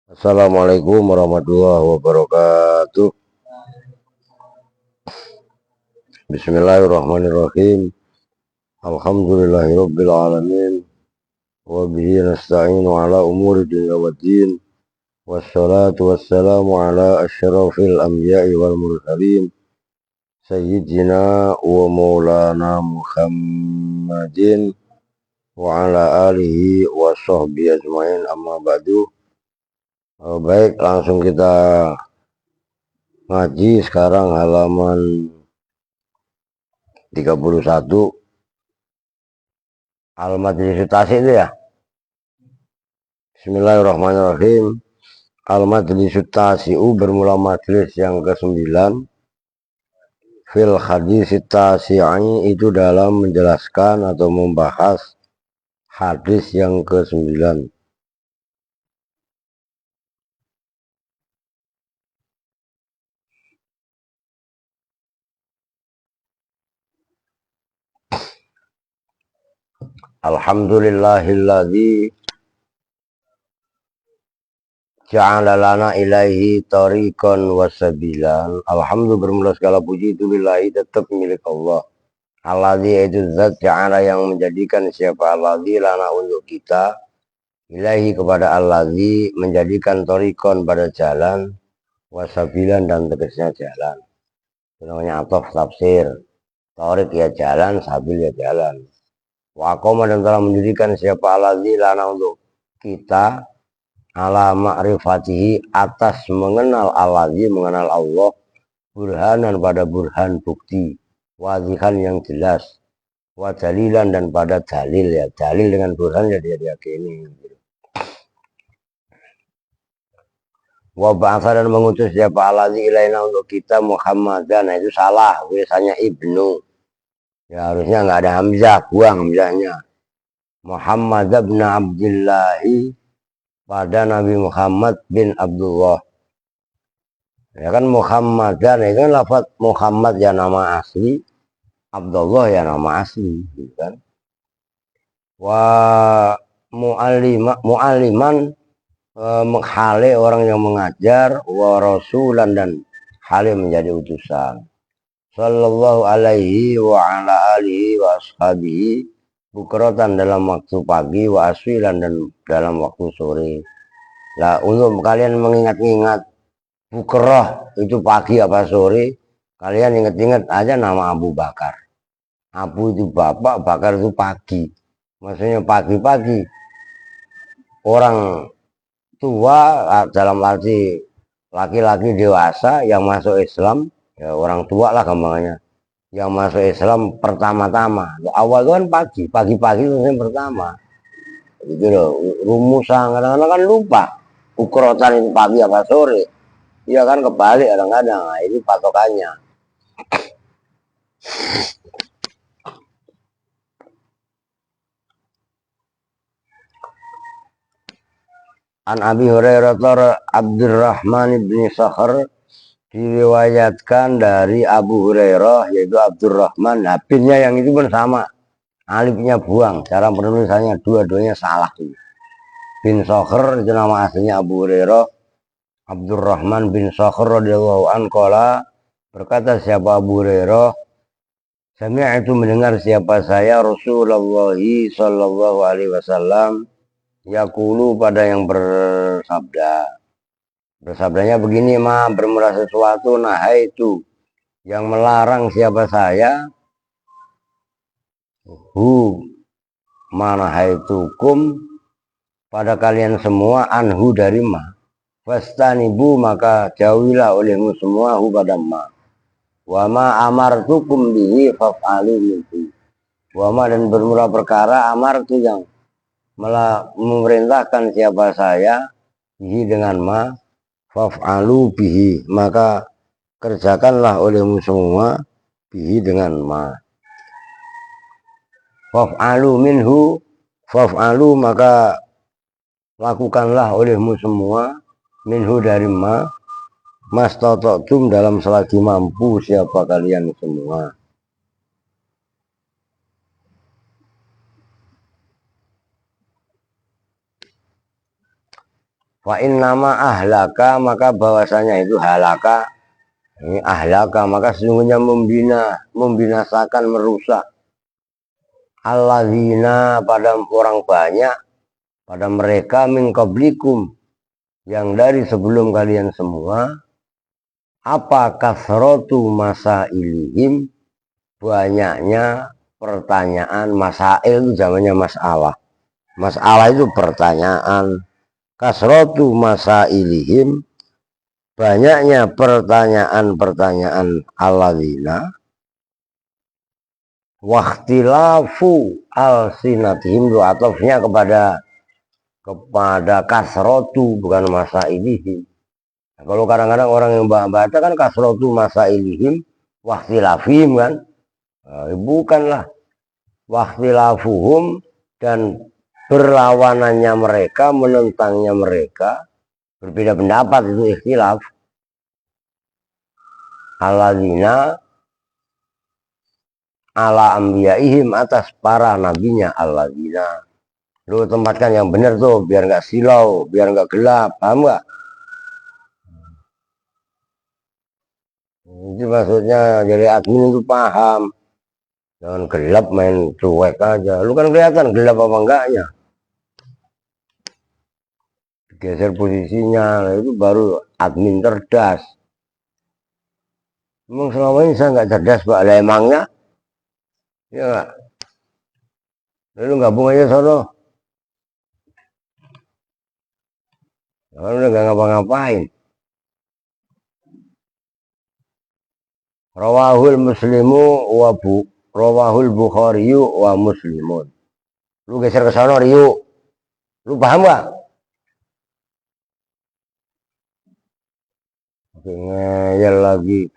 Assalamualaikum warahmatullahi wabarakatuh. Bismillahirrahmanirrahim. Alhamdulillahirabbil alamin. Wa bihi nasta'inu ala umuri dunya waddin. Wassalatu wassalamu ala asyrafil anbiya'i wal mursalin. Sayyidina wa maulana Muhammadin wa ala alihi wa sahbihi ajmain, amma ba'du. Baik, langsung kita ngaji sekarang halaman 31 Al-Majlis Tasik itu ya. Bismillahirrahmanirrahim. Al-Majlis Tasi'u bermula majlis yang ke-9. Fil hadis tasi'i itu dalam menjelaskan atau membahas hadis yang ke-9. Alhamdulillahilladzi ja'ala lana ilaihi tariqan wasabilan. Alhamdulillah, bermula segala puji itu lillahi, tetap milik Allah. Alladzi itu zat ja'ala yang menjadikan, siapa alladzi lana untuk kita, ilaihi kepada alladzi menjadikan tariqan pada jalan, wasabilan dan tegasnya jalan. Itu namanya ataf tafsir. Tariq ya jalan, sabil ya jalan. Wa qoma dan telah menjadikan siapa alladzi lana untuk kita, ala ma'rifatihi atas mengenal alladzi mengenal Allah, burhanan pada burhan bukti, wazihan yang jelas, wa dalilan dan pada dalil ya, dalil dengan burhan ya dia diyakini. Wa ba'atha dan mengutus siapa alladzi ilaina untuk kita Muhammadan. Nah itu salah, biasanya ibnu ya, harusnya nggak ada hamzah, buang hamzahnya. Muhammad bin Abdillahi, pada Nabi Muhammad bin Abdullah. Ya kan Muhammadan itu kan lafaz Muhammad ya nama asli, Abdullah ya nama asli, gitu kan. Wa mu'alliman hale orang yang mengajar, wa rasulan dan hale menjadi utusan. Sallallahu alaihi wa ala alihi wa ashabihi, bukratan dalam waktu pagi, wa aswilan dan dalam waktu sore. Lah untuk kalian mengingat-ingat bukroh itu pagi apa sore, kalian ingat-ingat aja nama Abu Bakar. Abu itu bapak, Bakar itu pagi. Maksudnya pagi-pagi orang tua, dalam arti laki-laki dewasa yang masuk Islam, ya orang tua lah gampangnya, yang masuk Islam pertama-tama. Awal itu kan pagi-pagi itu yang pertama. Gitu loh, rumusan kadang-kadang kan lupa. Ukrotan itu pagi apa sore. Iya kan kebalik kadang-kadang. Nah, ini patokannya. An Abi Hurairah Abdurrahman bin Sakhar, diriwayatkan dari Abu Hurairah yaitu Abdurrahman. Nah, binnya yang itu pun sama, alifnya buang, cara penulisannya dua-duanya salah. Bin Sakhar itu nama aslinya Abu Hurairah. Abdurrahman bin Sakhar radhiyallahu anhu qala, berkata siapa Abu Hurairah, sami'tu mendengar siapa saya Rasulullah sallallahu alaihi wasallam yaqulu pada yang bersabdanya begini, ma bermula sesuatu, nahai itu yang melarang siapa saya, hu mana haitukum pada kalian semua, anhu dari ma, fastanibu maka jauhilah olehmu semua hu pada ma, wa ma amartukum bihi faf'alu minhu, wa ma dan bermula perkara amartu yang memerintahkan siapa saya, bihi dengan ma, faf'alu bihi maka kerjakanlah olehmu semua, bihi dengan ma, faf'alu minhu, faf'alu maka lakukanlah olehmu semua, minhu dari ma, mastata'tum dalam selagi mampu siapa kalian semua. Fa innama ahlaka, maka bahwasanya itu halaka, ini ahlaka, maka sesungguhnya membinasakan, merusak. Alladzina, pada orang banyak, pada mereka min qablikum, yang dari sebelum kalian semua. Apa kasrotu masailihim, banyaknya pertanyaan. Masail itu zamannya masalah. Masalah itu pertanyaan. Kasrotu masailihim, banyaknya pertanyaan-pertanyaan alladzina. Wakhtilafu alsinatihim, itu atofnya kepada kasrotu, bukan masailihim. Nah, kalau kadang-kadang orang yang baca kan kasrotu masailihim wakhtilafihim kan, bukanlah. Wakhtilafuhum, dan berlawanannya mereka, menentangnya mereka, berbeda pendapat, itu ikhtilaf. Alladzina ala ambiyaihim, atas para nabinya. Alladzina, lu tempatkan yang benar tuh, biar nggak silau, biar nggak gelap, paham nggak? Itu maksudnya jadi admin itu paham, jangan gelap main cuek aja. Lu kan kelihatan gelap apa enggaknya, geser posisinya, itu baru admin cerdas. Emang selama ini saya nggak cerdas Pak, lah emangnya ya nggak? Lalu gabung aja sono, kan udah nggak ngapa-ngapain. Rawahul muslimu wa rawahul bukhariyu wa muslimun. Lu geser ke sana Riu, lu paham gak? Ngeyel lagi.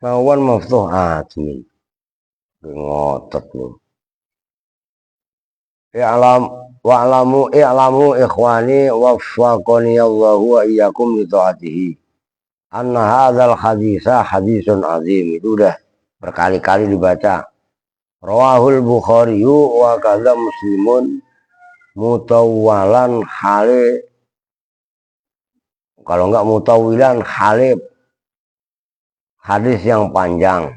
Kawan maftuh admin, ngotot lu. I'lamu ikhwani waffaqani Allahu wa iyyakum li taatihi. Anna hadzal hadisa hadisun azim. Itu udah berkali-kali dibaca. Rawahul Bukhari wa kadza Muslimun mutawwalan hale, kalau enggak mutawwilan hale, hadis yang panjang.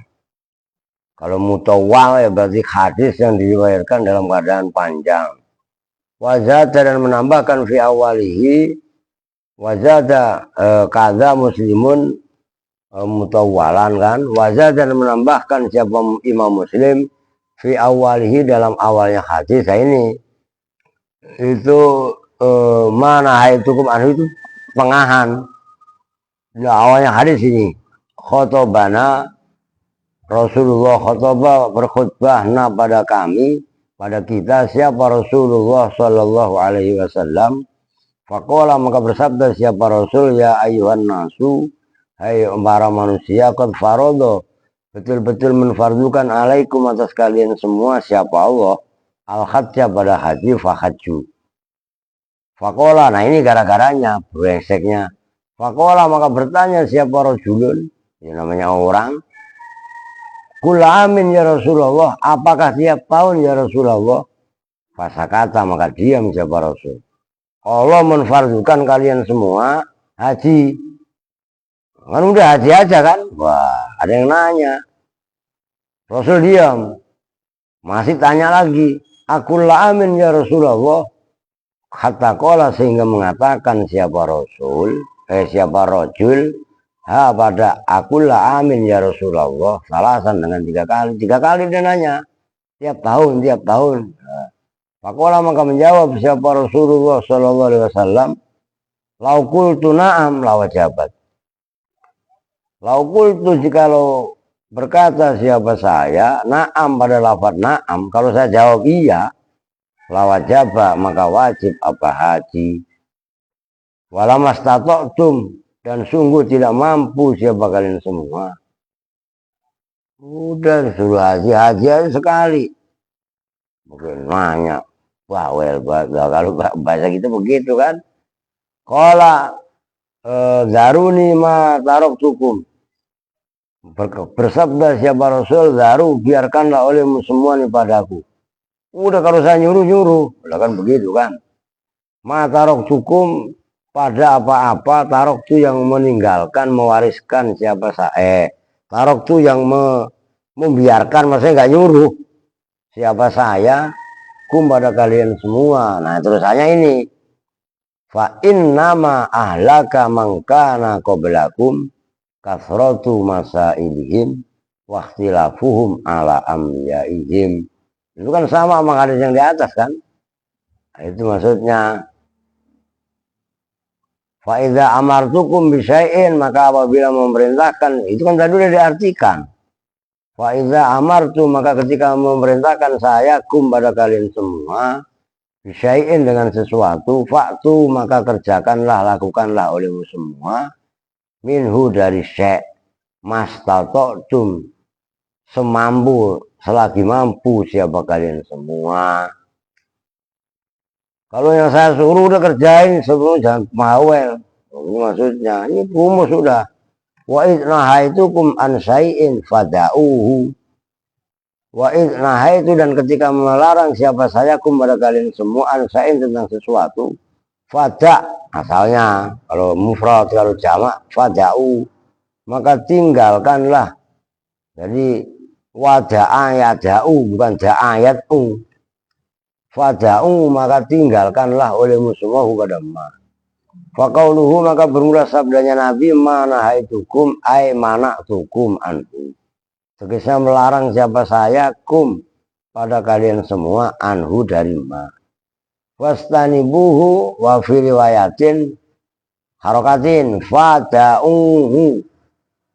Kalau mutawwal ya berarti hadis yang diriwayatkan dalam keadaan panjang. Wazada, dan menambahkan fi awalihi, wazada kadza Muslimun mutawwalan kan. Wazada, dan menambahkan siapa Imam Muslim fi awalihi, dalam awalnya hadis ini. Itu mana haitukum anhu, itu pengahan. Nah, awalnya hadis ini khotobana Rasulullah, khotbah berkhutbah pada kami, pada kita, siapa Rasulullah sallallahu alaihi wasallam. Faqala, maka bersabda siapa Rasul, ya ayuhan nasu, hai para manusia, qad faradha, betul-betul menfardukan alaikum, atas kalian semua, siapa Allah, al-hajja, pada haji, fahajju. Faqala, nah ini gara-garanya, brengseknya. Faqala, maka bertanya siapa rajulun, ya namanya orang, kula amin ya Rasulullah, apakah tiap tahun ya Rasulullah? Fasakata, maka diam siapa Rasul. Allah menfardukan kalian semua haji, kan udah haji aja kan. Wah, ada yang nanya, Rasul diam, masih tanya lagi, akulla amin ya Rasulullah. Kata kola, sehingga mengatakan siapa Rasul, siapa rajul, pada akulah amin ya Rasulullah, salasan, dengan 3 kali. 3 kali dia nanya, tiap tahun. Pakola, maka menjawab siapa Rasulullah sallallahu alaihi wasallam, laukul tu na'am, lawajabat. Laukul tu, jikalau berkata siapa saya, na'am, pada lafaz na'am, kalau saya jawab iya, lawajaba, maka wajib apa haji. Walamastata'tum, dan sungguh tidak mampu siapa kalian semua. Udah suruh haji aja sekali. Mungkin nanya, bawel banget. Kalau bahasa kita begitu kan. Qala zaruni ma taraktukum. Bersabda siapa Rasul, zaru, biarkanlah olehmu semua nih padaku. Udah, kalau saya nyuruh, udah kan begitu kan. ma tarok cukum pada apa-apa tarok tu yang meninggalkan mewariskan siapa saya tarok tu yang membiarkan maksudnya nggak nyuruh siapa saya kum pada kalian semua. Nah terusannya ini fa innama ahlaka mangkana qablakum kasratu masailihim wa ikhtilafuhum ala ambiyaihim. Itu kan sama sama hadis yang di atas kan. Nah, itu maksudnya fa idza amartukum bisyai'in maka apabila memerintahkan itu kan tadi sudah diartikan. Fa idza amartu maka ketika memerintahkan saya kum pada kalian semua bisyai'in dengan sesuatu faktu maka kerjakanlah lakukanlah olehmu semua minhu dari syai' mastata'tum semampu selagi mampu siapa kalian semua. Kalau yang saya suruh udah kerjain sebelum jangan mawel. Ini maksudnya ini rumus sudah. Wa idnahaitukum an syai'in fada'uhu. Wa idnahaitu dan ketika melarang siapa saya kum pada kalian semua an syai'in tentang sesuatu fada' asalnya kalau mufrad kalau jamak fada'u maka tinggalkanlah. Jadi wada'a yada'u bukan da'ayat'u. Fada'u maka tinggalkanlah olehmu semua kepada ma. Faqauluhu maka bermula sabdanya Nabi mana haitukum ay mana tukum anhu. Tegasnya melarang siapa saya kum pada kalian semua anhu dari ma. Wastanibuhu wa fi riwayatin harokatin fada'uhu.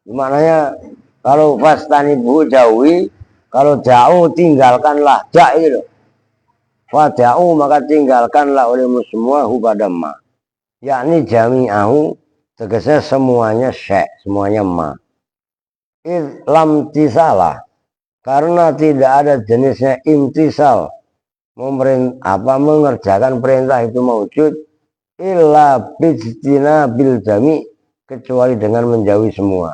Maknanya kalau fastanibuhu jauhi, kalau jauh tinggalkanlah ja itu. Fada'u maka tinggalkanlah olehmu semua hu pada ma. Yakni jami'ahu tegasnya semuanya syai' semuanya ma. Lam tisalah karena tidak ada jenisnya imtisal mengerjakan perintah itu mewujud illa bijtina bil jami kecuali dengan menjauhi semua.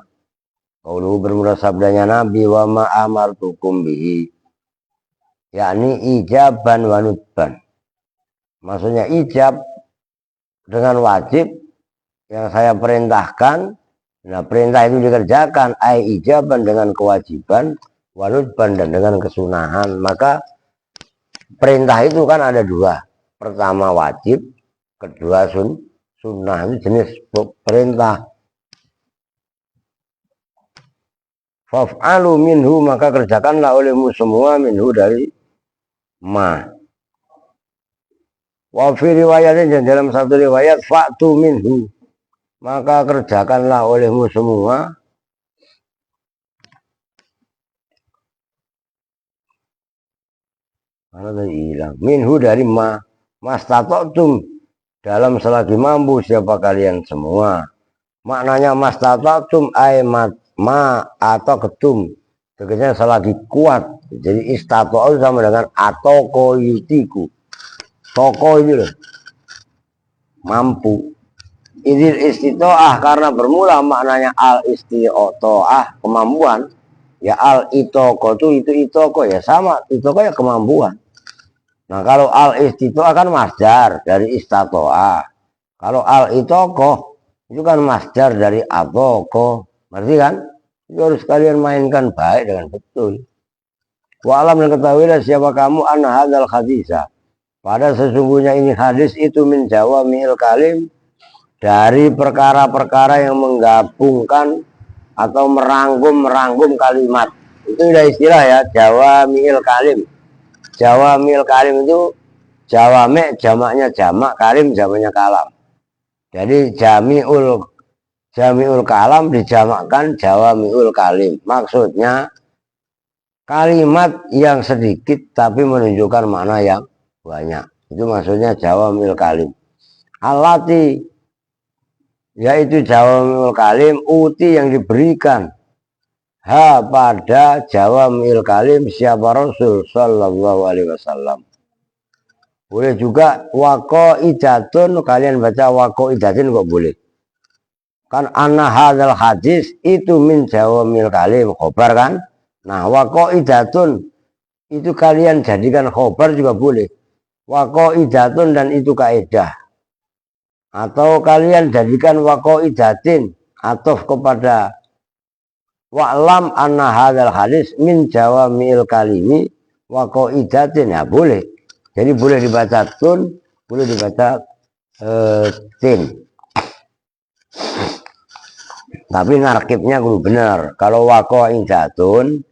Qauluhu bermula sabdanya Nabi wa ma amartukum bihi yakni ijaban wa nudban. Maksudnya ijab dengan wajib yang saya perintahkan. Nah perintah itu dikerjakan ai ijaban dengan kewajiban wa nudban dan dengan kesunahan. Maka perintah itu kan ada dua. Pertama wajib, kedua sunnah. Itu jenis perintah. Faf'alu minhu maka kerjakanlah olehmu semua minhu dari ma. Wa fi riwayatin dalam satu riwayat fa'tu minhu maka kerjakanlah olehmu semua mana tadi hilang minhu dari ma mastata'tum dalam selagi mampu siapa kalian semua. Maknanya mastata'tum ay ma atau ketum tegasnya selagi kuat. Jadi istata'u sama dengan atoko yutiku toko ini loh mampu. Idil istitoah karena bermula maknanya al istitoah kemampuan ya al itoko itu itoko ya sama itoko ya kemampuan. Nah kalau al istitoah kan masdar dari istatoah. Kalau al itoko itu kan masdar dari atoko. Ngerti kan? Itu harus kalian mainkan baik dengan betul. Wa alam dan ketahuilah siapa kamu anna hadzal hadisa. Pada sesungguhnya ini hadis itu min jawami'il kalim dari perkara-perkara yang menggabungkan atau merangkum kalimat. Itu udah istilah ya, jawami'il kalim. Jawami'il kalim itu jawami' jamaknya jamak, kalim jamaknya kalam. Jadi jami'ul kalam dijamakkan jawami'ul kalim. Maksudnya kalimat yang sedikit tapi menunjukkan makna yang banyak. Itu maksudnya jawami'ul kalim. Allati yaitu jawami'ul kalim uti yang diberikan ha pada jawami'ul kalim siapa Rasul sallallahu alaihi wasallam. Boleh juga waqaidatun kalian baca waqaidatin kok boleh. Kan anna hadzal hadis itu min jawami'ul kalim khobar kan. Nah waqaidatun itu kalian jadikan khobar juga boleh. Waqaidatun, dan itu kaidah. Atau kalian jadikan waqaidatin atau kepada wa'lam anna hadzal hadis min jawami'il kalimi waqaidatin, ya boleh. Jadi boleh dibaca tun, boleh dibaca tin. Tapi narkibnya kudu benar. Kalau waqaidatun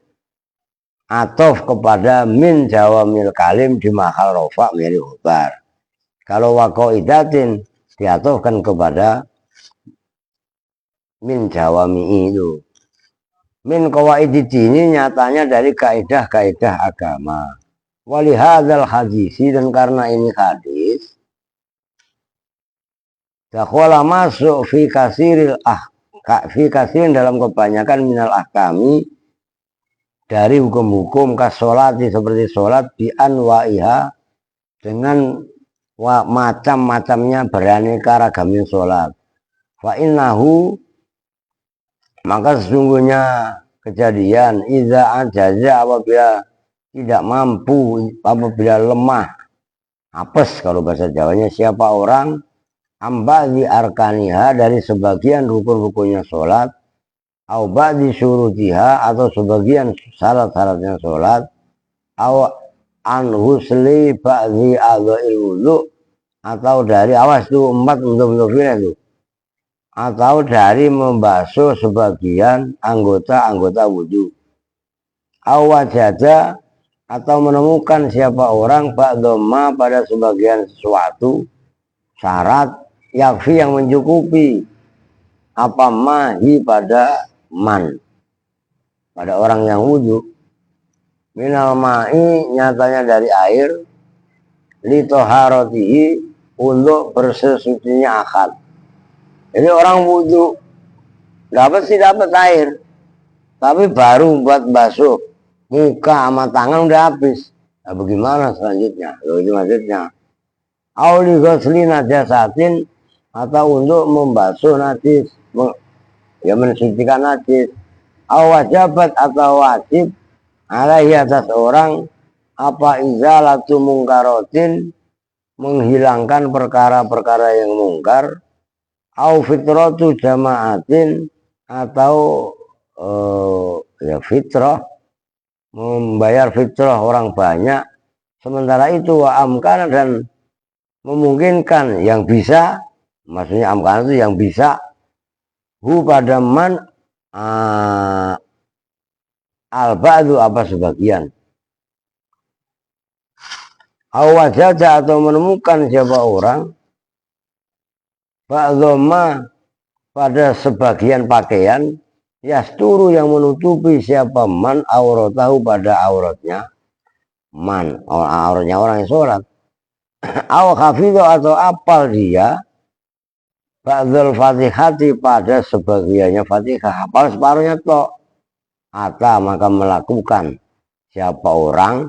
atof kepada min jawamil kalim di mahal rofa menjadi khobar. Kalau waqaidatin diatofkan kepada min jawami itu. Min qawaidid ini nyatanya dari kaidah-kaidah agama. Walihadzal hadisi, dan karena ini hadis dakhala masuk fi kasiril fi kasirin dalam kebanyakan minal ahkami dari hukum-hukum kasolati seperti sholat bi anwaiha dengan macam-macamnya beraneka ragamnya sholat. Fa innahu, maka sesungguhnya kejadian iza ajaza, apabila tidak mampu, apabila lemah, apes kalau bahasa Jawanya, siapa orang amba'di arkaniha, dari sebagian rukun-rukunnya sholat, au ba'di syurutiha, atau sebagian syarat-syaratnya sholat, au an husli ba'di a'dha'il wudu, atau dari, awas tuh 4 untuk itu, atau dari membasuh sebagian anggota-anggota wudhu, au wajada, atau menemukan siapa orang ba'doma, pada sebagian sesuatu syarat yakfi, yang mencukupi apa mahi, pada man, pada orang yang wudhu, minal ma'i, nyatanya dari air, li toharotihi, untuk bersesucinya akad. Jadi orang wudhu dapat air, tapi baru buat basuh muka sama tangan udah habis. Nah, bagaimana selanjutnya? Itu maksudnya auli ghusli najasatin, atau untuk membasuh najis, ya mensucikan najis, awajabat, atau wajib alaihi, atas orang, apa izalatu mungkarotin, menghilangkan perkara-perkara yang mungkar, au fitratu jamaatin, atau ya fitrah, membayar fitrah orang banyak. Sementara itu wa amkana, dan memungkinkan, yang bisa, maksudnya amkana itu yang bisa, hu pada man al-ba'du, apa sebagian, awajaja, atau menemukan siapa orang ba'doma, pada sebagian pakaian, yasturu, yang menutupi siapa man auratahu, pada auratnya man, auratnya orang yang sholat, aw hafidho, atau apal dia ba'dul fatihati, pada sebagiannya fatihah, hafal separuhnya tok, atau maka melakukan siapa orang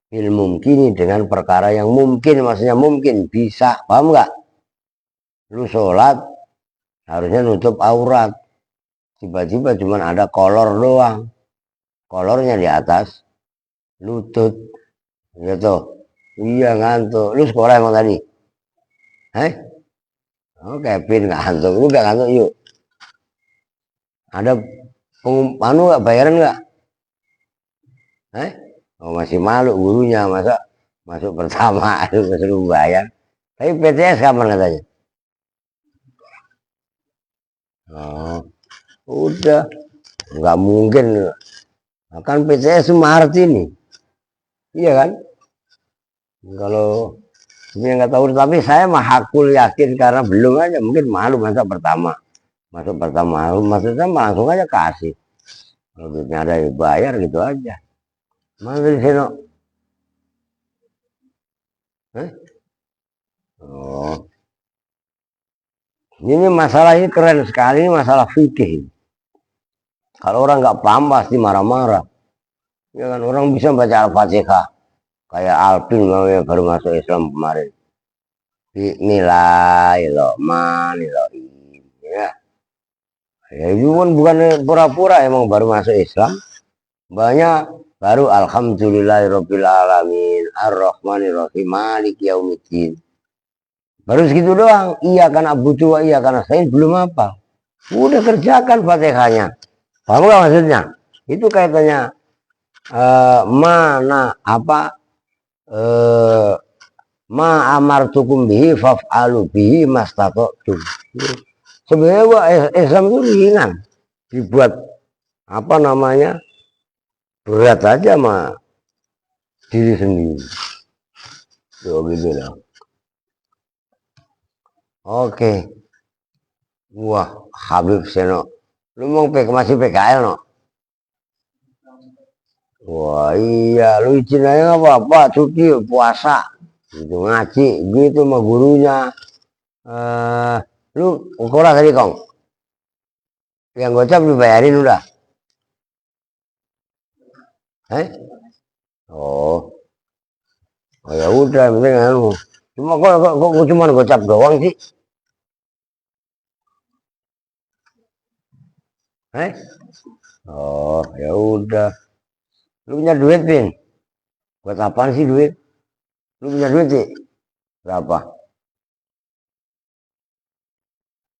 bil mungkini, dengan perkara yang mungkin, maksudnya mungkin bisa, paham nggak? Lu sholat harusnya nutup aurat, tiba-tiba cuma ada kolor doang, kolornya di atas lutut gitu. Iya, ngantuk. Lu sekolah emang tadi? Oh, Kevin ngantuk. Lu gak ngantuk? Yuk, ada anu nggak, bayaran nggak? Oh, masih malu gurunya, masa masuk pertama suruh bayar. Tapi PTS kapan katanya? Oh, udah, nggak mungkin. Kan PTS Maret ini, iya kan? Kalau ini nggak tahu, tapi saya mah hakul yakin, karena belum aja, mungkin malu masuk pertama, maksudnya langsung aja kasih. Kalau duitnya ada bayar gitu aja. Mana di sini? Oh, ini masalah ini keren sekali, ini masalah fikih. Kalau orang nggak paham pasti marah-marah. Ya kan, orang bisa baca Al-Fatihah kayak Alpin yang baru masuk Islam kemarin. Bismillahirrahmanirrahim. Ya. Ya itu kan bukan pura-pura, emang baru masuk Islam. Banyak baru alhamdulillahirabbil alamin arrahmanirrahim maliki yaumiddin. Baru segitu doang. Iya karena butuh, iya karena saya belum apa. Udah kerjakan Fatihahnya. Paham gak maksudnya? Itu kaitannya mana apa ma amartukum bihi faf'alu bihi mastata'tum. Sebenarnya Islam itu ringan. Dibuat apa namanya? Berat aja sama diri sendiri. Tuh gitu lah. Oke. Wah, Habib Seno. Lu mau masih PKL no? Wah iya, lu izin aja nggak apa-apa, cuti puasa, gitu ngaji, gitu sama gurunya. Lu ukurah tadi kong, yang gocap dibayarin udah, eh? Oh, oh ya udah, penting anu. Cuma kok cuma gocap doang sih, eh? Oh ya udah, lu punya duit pin, buat apaan sih duit? Lu punya duit sih, berapa?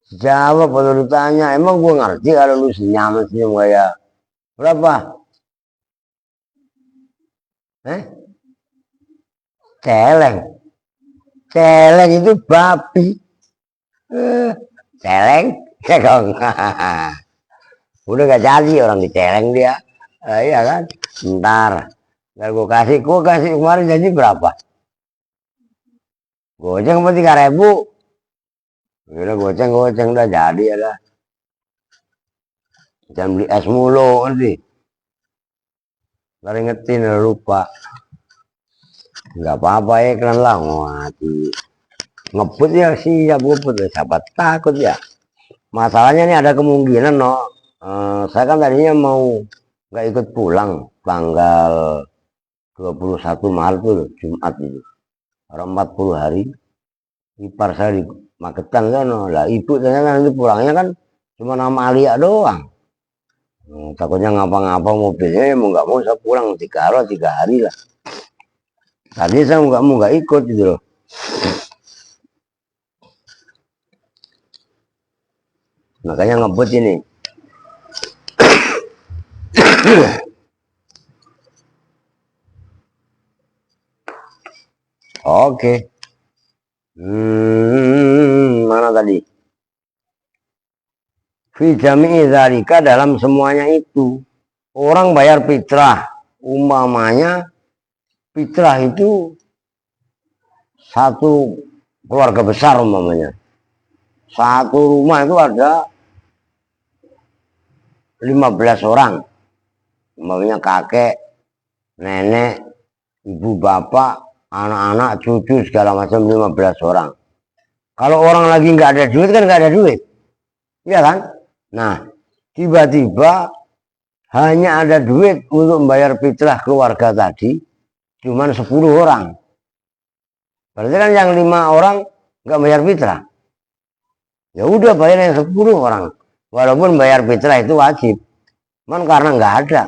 Jawab kalau ditanya, emang gua ngerti kalau lu senyum kayak berapa? Eh? Celeng, celeng itu babi. Celeng, cekong. Udah gak jadi orang diceleng dia. Iya kan? Ntar, ntar gue kasih kemarin jadi berapa? Goceng sama 3.000. Udah goceng udah jadi ya dah. Jangan beli es mulu nanti. Ntar ingetin lupa. Nggak apa-apa ya kan lah. Mati. Ngebut ya siap ngebut. Siapa takut ya. Masalahnya nih ada kemungkinan no. Saya kan tadinya mau nggak ikut pulang tanggal 21 Maret tuh Jumat itu. Orang 40 hari. Ipar saya di Magetan kan, lah ibu ternyata nanti pulangnya kan cuma nama Alia doang. Takutnya ngapa-ngapa mobilnya ya mau nggak mau saya pulang 3 hari lah. Tadi saya nggak ikut gitu loh. Makanya ngebut ini. Oke. Mana tadi? Fi jami'i dzalika, dalam semuanya itu. Orang bayar fitrah. Umpamanya fitrah itu satu keluarga besar umpamanya. Satu rumah itu ada 15 orang. Umpamanya kakek, nenek, ibu bapak, anak-anak, cucu segala macam 15 orang. Kalau orang lagi nggak ada duit kan nggak ada duit. Iya kan? Nah, tiba-tiba hanya ada duit untuk membayar fitrah keluarga tadi cuman 10 orang. Berarti kan yang 5 orang nggak bayar fitrah. Ya udah bayar yang 10 orang. Walaupun bayar fitrah itu wajib. Cuman karena nggak ada.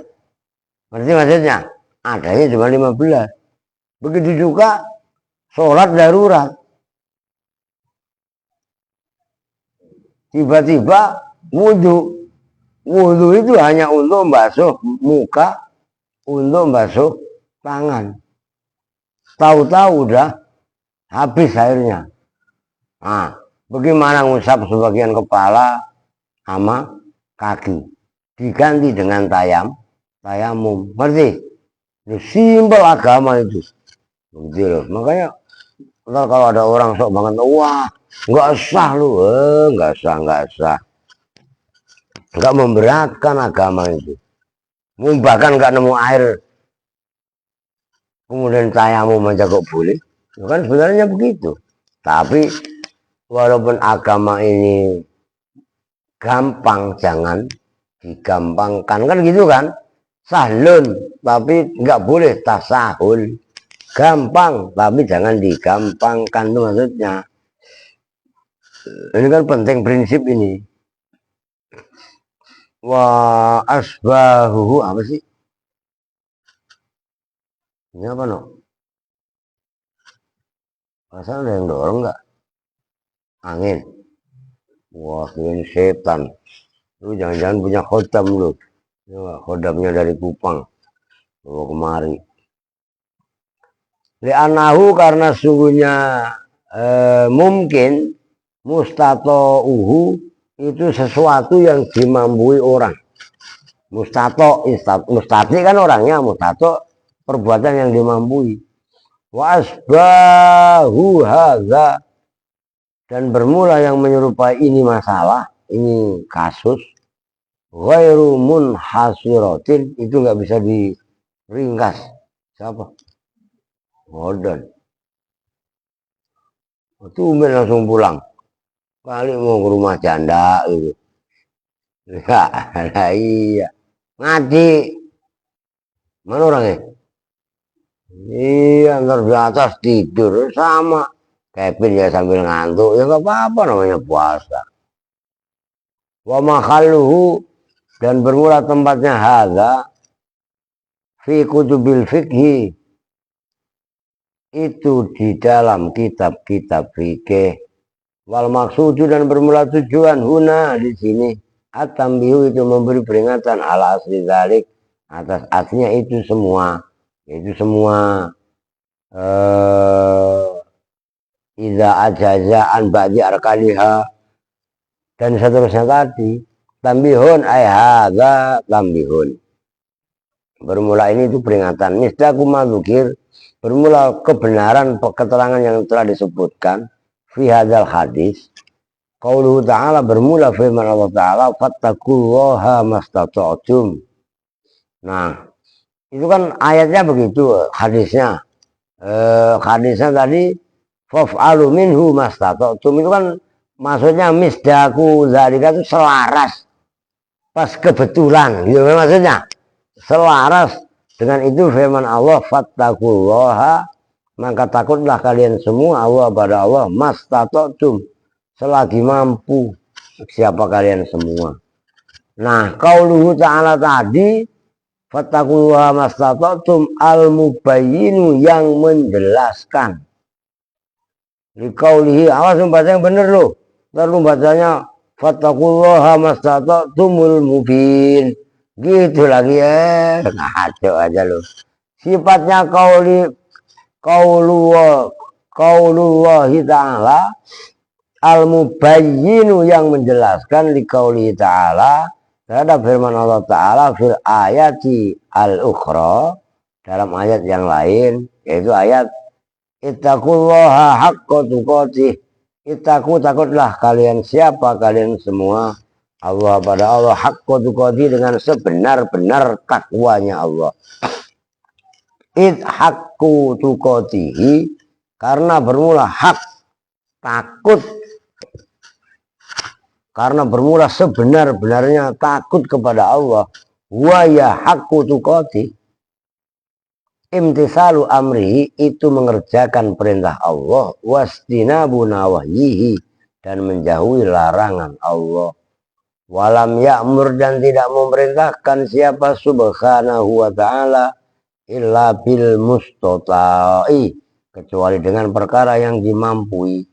Berarti maksudnya adanya cuma 15. Begitu juga sholat darurat. Tiba-tiba wudhu. Wudhu itu hanya untuk membasuh muka, untuk membasuh tangan. Tahu-tahu udah habis airnya. Nah, bagaimana ngusap sebagian kepala sama kaki? Diganti dengan tayamum. Ngerti? Simpel agama itu. Begitu loh. Makanya kalau ada orang sok banget, wah nggak sah lu, nggak sah. Nggak memberatkan agama itu. Bahkan nggak nemu air, kemudian tayamum aja kok boleh. Kan sebenarnya begitu. Tapi walaupun agama ini gampang, jangan digampangkan kan gitu kan. Sahlun, tapi nggak boleh tasahul. Gampang, tapi jangan digampangkan itu maksudnya. Ini kan penting prinsip ini. Wa asbahuhu apa sih? Ini apa no? Masa ada yang dorong nggak? Angin. Wah, ini setan. Lu jangan-jangan punya khodam lu. Ya, khodamnya dari Kupang. Bawa kemari. Li'anahu karena sungguhnya mungkin mustata'uhu itu sesuatu yang dimambui orang. Mustati kan orangnya, mustato perbuatan yang dimambui. Wa asbahu hadza dan bermula yang menyerupai ini masalah, ini kasus ghairu munhasiratin itu nggak bisa diringkas. Siapa? Gordon. Tumben langsung pulang. Kali mau ke rumah janda gitu. Ya, iya. Ngaji. Mana orangnya? Iya, ntar di atas tidur sama. Kevin ya sambil ngantuk, ya nggak apa-apa namanya puasa. Wa makhaluhu dan bermula tempatnya hadza fi kutubil fikhi itu di dalam kitab-kitab fikih. Wal maksudu dan bermula tujuan huna di sini at-tambihu itu memberi peringatan ala asli zalik atas aslinya itu semua iza ajaza an ba'di arkaniha dan seterusnya tadi tambihun ay hadza tambihun bermula ini itu peringatan misdaku madzukir bermula kebenaran keterangan yang telah disebutkan fi hadzal hadis qauluhu ta'ala bermula firman Allah Ta'ala fattaqullaha mastata'tum. Nah itu kan ayatnya begitu hadisnya tadi faf'alu minhu mastata'tum itu kan maksudnya misdaku zalika itu selaras pas kebetulan gitu kan maksudnya selaras dengan itu firman Allah fattaqullaha maka takutlah kalian semua Allah pada Allah mastata'tum selagi mampu siapa kalian semua. Nah qauluhu ta'ala tadi fattaqullaha mastata'tum al-mubayyinu yang menjelaskan. Liqaulihi awas membaca yang benar loh. Ntar lu bacanya fattaqullaha mastata'tumul mubin. Gitu lagi ya. Ngaco aja lu. Sifatnya qaulullahi ta'ala al-mubayyinu yang menjelaskan liqaulihi ta'ala terhadap firman Allah Ta'ala fil ayati al-ukhra dalam ayat yang lain yaitu ayat ittaqullaha haqqa tuqatih. Takutlah kalian siapa kalian semua Allah pada Allah haqqa tuqatih dengan sebenar-benar takwanya Allah. Haqqu tuqatihi karena bermula hak takut karena bermula sebenar-benarnya takut kepada Allah wa ya haqqu tuqatih imtisalu amri itu mengerjakan perintah Allah wasdinabu nawahyihi dan menjauhi larangan Allah walam ya'mur dan tidak memerintahkan siapa subhanahu wa ta'ala illa bil mustata'i kecuali dengan perkara yang dimampui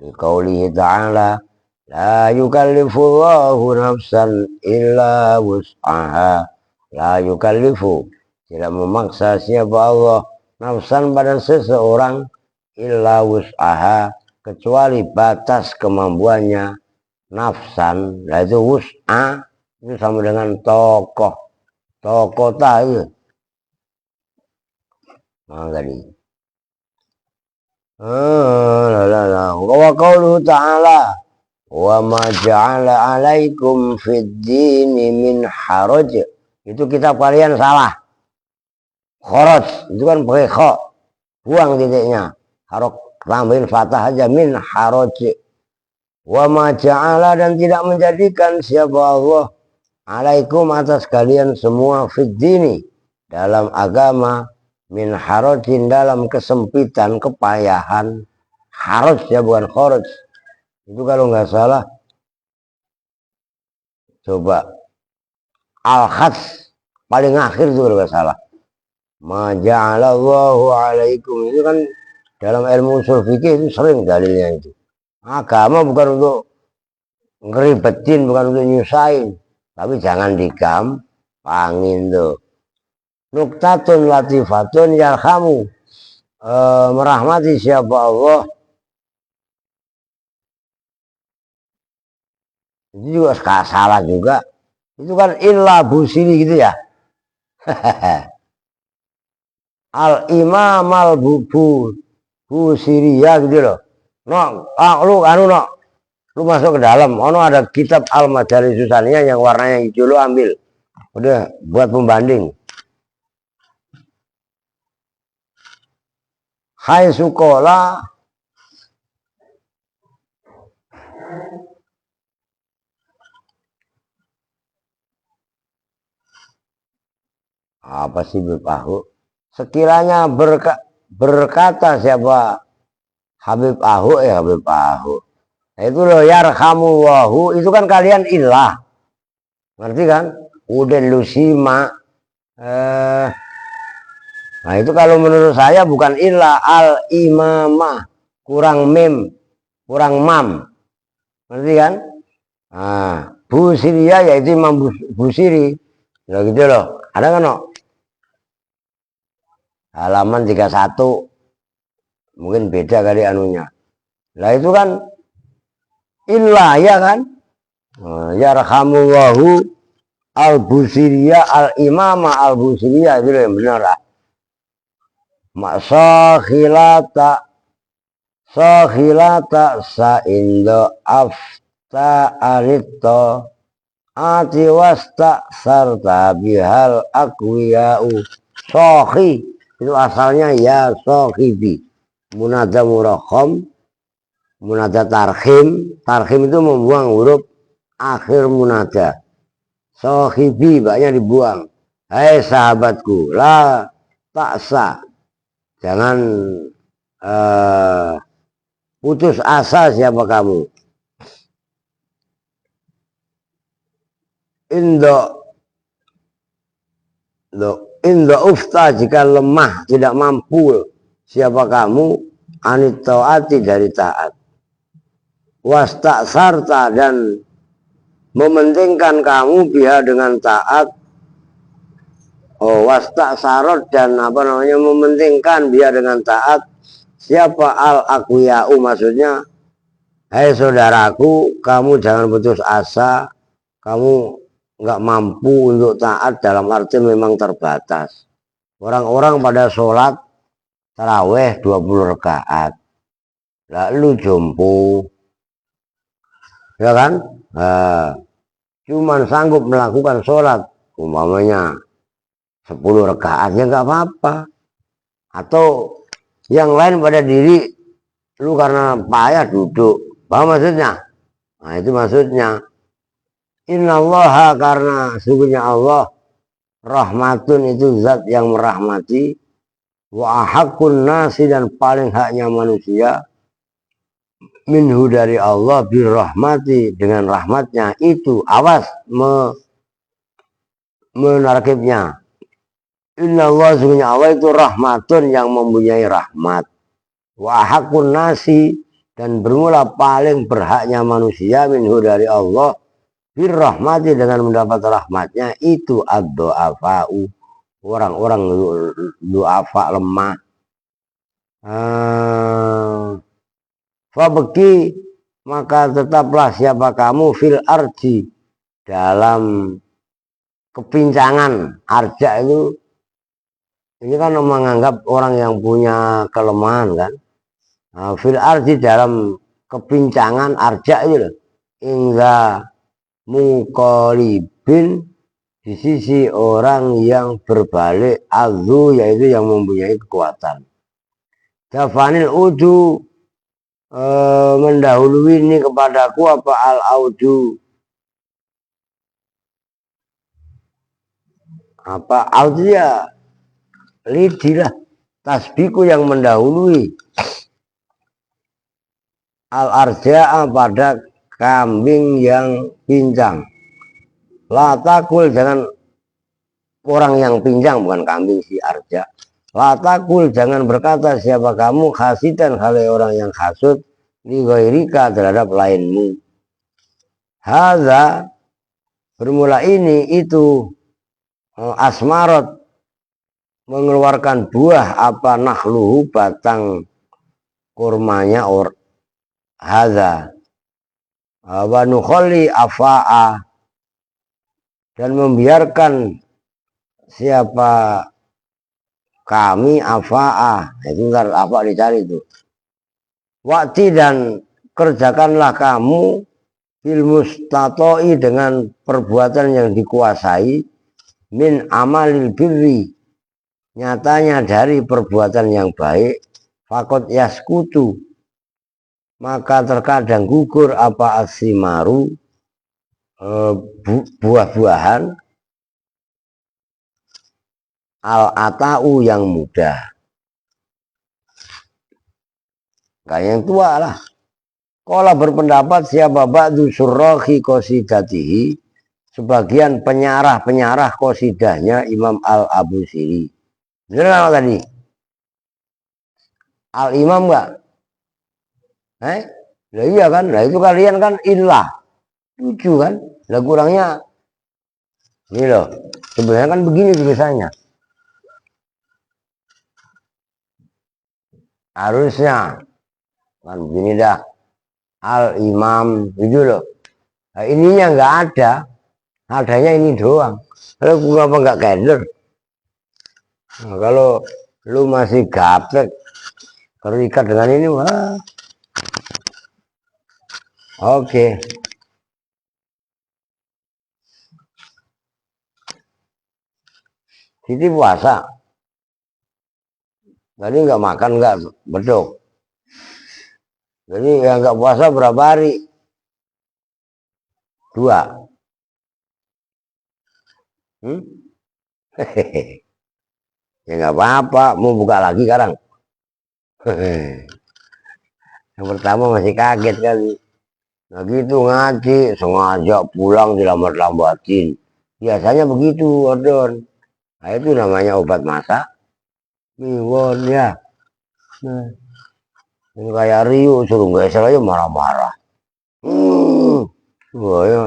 liqaulihi ta'ala la yukallifullahu nafsan illa wus'aha la yukallifu tidak memaksa siapa Allah nafsan pada seseorang illa wus'aha kecuali batas kemampuannya nafsan yaitu wus'a itu sama dengan tokoh tahu tadi wa qauluhu ta'ala wa ma ja'ala 'alaikum fid dini min haraj itu kitab kalian salah. Kharaj itu kan pakai kha buang titiknya harok tambahin fathah aja min haraj wa ma ja'ala dan tidak menjadikan siapa Allah alaikum atas kalian semua fid dini dalam agama min harajin dalam kesempitan kepayahan haraj ya bukan kharaj itu kalau nggak salah coba al-khats paling akhir itu kalau nggak salah Ma ja'alallahu alaikum itu kan dalam ilmu usul fikih itu sering dalilnya itu. Agama bukan untuk ngeribetin, bukan untuk nyusahin, tapi jangan digampangin tuh. Nuktatun latifatun yarhamu, merahmati siapa Allah itu juga salah juga. Itu kan illa busiri gitu ya. Al imam al busiri ya gitu loh. No, lu anu no, lu masuk ke dalam. Ono ada kitab al majalis Susaniyah yang warnanya hijau, lu ambil. Udah buat pembanding. Hai sekolah apa sih Bapak? Sekiranya berkata siapa Habib Ahu Habib Ahu. Nah, itu loh yarhamullahu itu kan kalian ilah. Ngerti kan? Udah lusima. Nah itu kalau menurut saya bukan ilah al imamah, kurang mem, kurang mam. Ngerti kan? Nah, Busiria yaitu Imam Busiri. Nah, gitu loh. Ada kan no? Halaman 31 mungkin beda kali anunya. Nah itu kan ilah ya kan? Yarhamullahu al-Busiriyah al-Imamah al-Busiriyah itu yang benar lah. Maksahilata saindo afta anito ati wasta sarta bihal akwiyau sohi itu asalnya ya sohibi munada murakham munada tarhim itu membuang huruf akhir munada sohibi banyak dibuang. Hai sahabatku la taksa jangan putus asa siapa kamu. Indo ufta jika lemah tidak mampu siapa kamu anitoati dari taat. Wasta sarta dan mementingkan kamu biha dengan taat. Wasta sarot dan mementingkan biha dengan taat. Siapa al akwiyau maksudnya, hai saudaraku, kamu jangan putus asa, kamu nggak mampu untuk taat dalam arti memang terbatas. Orang-orang pada sholat taraweh 20 rakaat, lalu jompo, ya kan? Cuman sanggup melakukan sholat, umpamanya 10 rakaat ya nggak apa-apa. Atau yang lain pada diri, lu karena payah duduk, paham maksudnya? Nah itu maksudnya. Innallaha karena sungguhnya Allah rahmatun itu zat yang merahmati wa ahakun nasi dan paling haknya manusia minhu dari Allah birrahmati dengan rahmatnya itu awas menarkibnya. Innallah sungguhnya Allah itu rahmatun yang mempunyai rahmat wa ahakun nasi dan bermula paling berhaknya manusia minhu dari Allah birrahmati dengan mendapat rahmatnya itu ad-du'afa'u orang-orang du'afa lemah. Fabeki maka tetaplah siapa kamu fil arji dalam kepincangan. Arja itu ini kan menganggap orang yang punya kelemahan kan. Fil arji dalam kepincangan arja itu loh. Hingga mungkolibin di sisi orang yang berbalik azu yaitu yang mempunyai kekuatan. Dafanil udu mendahului ini kepadaku apa al audu apa audu ya lidi lah tasbiku yang mendahului al arja'a pada kambing yang pincang. La takul jangan orang yang pincang bukan kambing si arja. Latakul, jangan berkata siapa kamu hasidan halai orang yang hasud li ghairika terhadap lainmu. Hadza, bermula ini itu asmarot, mengeluarkan buah apa nakhluhu, batang kurmanya hadza wa nukhalli afa'a, dan membiarkan siapa kami afa'a, itu ntar apa dicari itu. Wakti, dan kerjakanlah kamu bil mustatoi, dengan perbuatan yang dikuasai, min amalil birri, nyatanya dari perbuatan yang baik, fakot yaskutu, maka terkadang gugur apa asimaru, buah-buahan, al-ata'u yang mudah. Kayak yang tua lah. Kala berpendapat siapa ba'du surrahi qasidatihi, sebagian penyarah qasidahnya Imam Al-Abusiri. Bener apa tadi? Al-Imam enggak? Lah iya kan? Lah itu kalian kan illah 7 kan? Lah kurangnya ini loh. Sebenarnya kan begini tulisannya. Harusnya kan begini dah. Al-Imam itu loh. Nah, ininya nggak ada. Adanya ini doang. Kalau kenapa nggak keder? Nah, kalau lu masih gaptek terikat dengan ini, wah. Oke. Siti puasa. Tadi nggak makan, nggak beduk. Jadi yang nggak puasa berapa hari? 2. Ya nggak apa-apa, mau buka lagi sekarang. Yang pertama masih kaget kali. Nah gitu ngaji, sengaja pulang dilambat-lambatin. Biasanya begitu, Ordon. Nah itu namanya obat masak. Miwon ya. Nah, ini kayak Rio suruh geser aja marah-marah. Wah ya,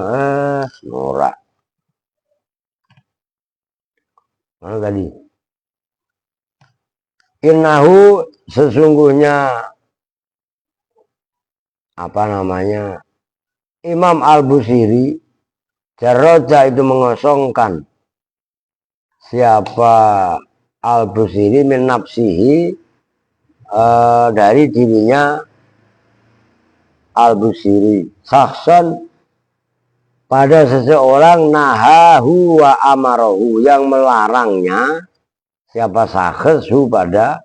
norak. Mana tadi? Innahu, sesungguhnya apa namanya, Imam Al-Busiri Jarroja itu mengosongkan siapa Al-Busiri min nafsihi, dari dirinya Al-Busiri, sakson, pada seseorang, nahahu wa amarohu, yang melarangnya siapa sakhesu pada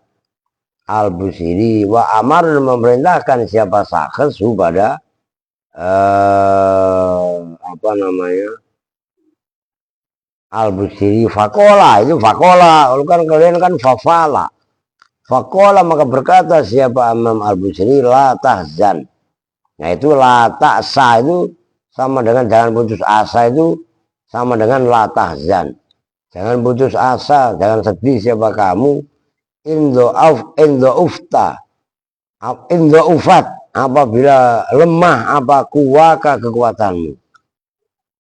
Al-Busiri, wa amar, memerintahkan siapa sakhesu pada apa namanya Al-Busiri. Fakola, itu fakola, kan kalian kan fafala. Fakola, maka berkata siapa Imam Al-Busiri, la tahzan. Nah itu la ta'sa, itu sama dengan jangan putus asa, itu sama dengan la tahzan. Jangan putus asa, jangan sedih siapa kamu. Indo ufat, apabila lemah apa kuwaka, kekuatanmu.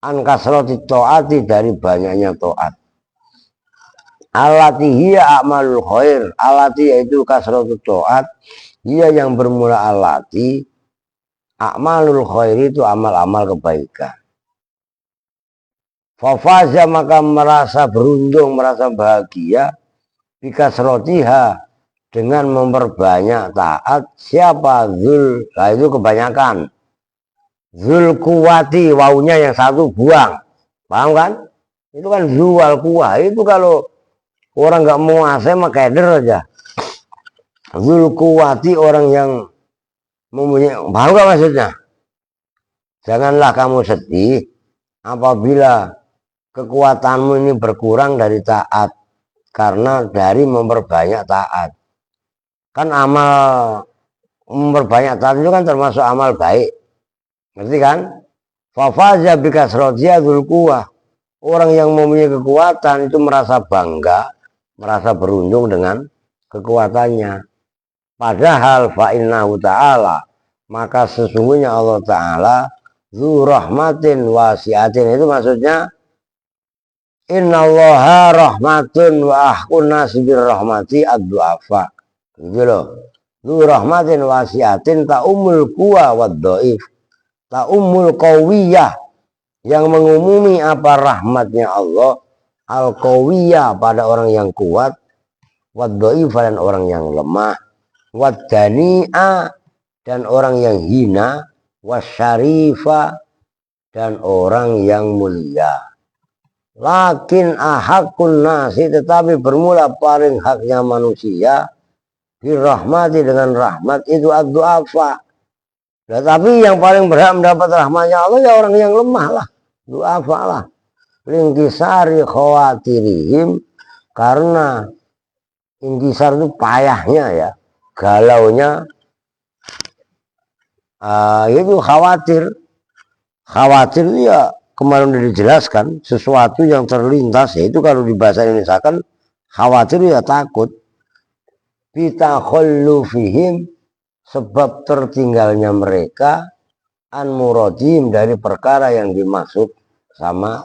An kasroti to'ati, dari banyaknya to'at. Alati hiya a'malul khair, alati yaitu kasratu to'at, dia yang bermula alati, a'malul khair itu amal-amal kebaikan. Fafaza, maka merasa beruntung, merasa bahagia, bikasrotiha, dengan memperbanyak taat, siapa zul, nah itu kebanyakan. Zul kuwati, wawunya yang satu buang, paham kan? Itu kan zual kuah, itu kalau orang nggak mau asem mah keder aja. Zul kuwati, orang yang mempunyai, paham gak maksudnya? Janganlah kamu sedih apabila kekuatanmu ini berkurang dari taat, karena dari memperbanyak taat. Kan amal memperbanyak taat itu kan termasuk amal baik, ngerti kan? Fafaza bikasrotia dzul quwwah, orang yang mempunyai kekuatan itu merasa bangga, merasa beruntung dengan kekuatannya. Padahal fa'innahu ta'ala, maka sesungguhnya Allah Ta'ala zu rahmatin wasiatin, itu maksudnya innallaha rahmatun wa ahkun nasibir rahmati ad-du'afa, gitu loh. Zu rahmatin wasiatin ta'umul kuwa wad do'if, ta'umul qawiyah, yang mengumumi apa rahmatnya Allah al-qawiyah pada orang yang kuat, wad do'if dan orang yang lemah, wad dani'a dan orang yang hina, wasyarifa dan orang yang mulia. Lakin ahakun nasi, tetapi bermula paling haknya manusia birahmati dengan rahmat itu ad-du'afa. Tetapi yang paling berhak mendapat rahmatnya Allah ya orang yang lemah lah, du'afa lah. Lingkisari khawatirihim, karena ingkisar itu payahnya ya, galaunya, itu khawatir. Khawatir itu ya kemarin sudah dijelaskan, sesuatu yang terlintas, yaitu kalau di bahasa Indonesia kan khawatir ya takut. Bitakhallufihim, sebab tertinggalnya mereka, an muradihim, dari perkara yang dimaksud sama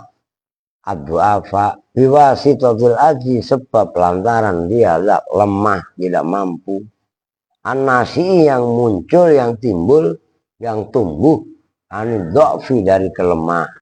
ad-du'afa, biwasitatil aji, sebab lantaran dia lemah, tidak mampu, an-nasi, yang muncul, yang timbul, yang tumbuh, an-dha'fi, dari kelemahan.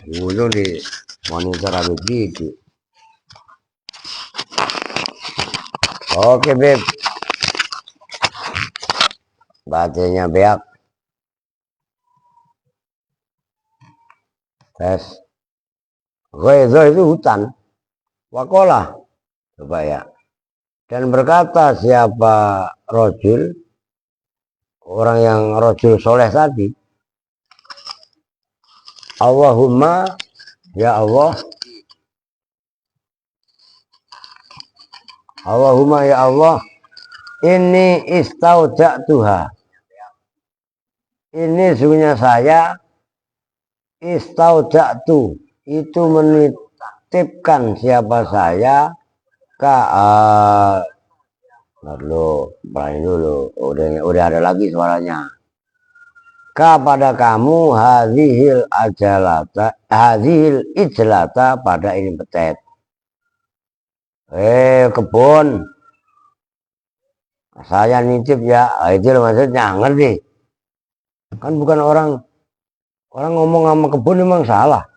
ujung di monitor habis gitu. Oke Beb, baterainya beak. Tes. Ghaiza itu hutan. Wakola, coba ya. Dan berkata siapa rojul, orang yang rojul soleh tadi, Allahumma, ya Allah, Allahumma ya Allah, ini istauja'tuha. Ini sungguhnya saya istauja'tu, itu menitipkan siapa saya dulu, udah ada lagi suaranya. Pada kamu hadhil ijlata pada ini petet. Kebun. Saya nitip ya, itu maksudnya ngerti. Kan bukan orang ngomong sama kebun memang salah.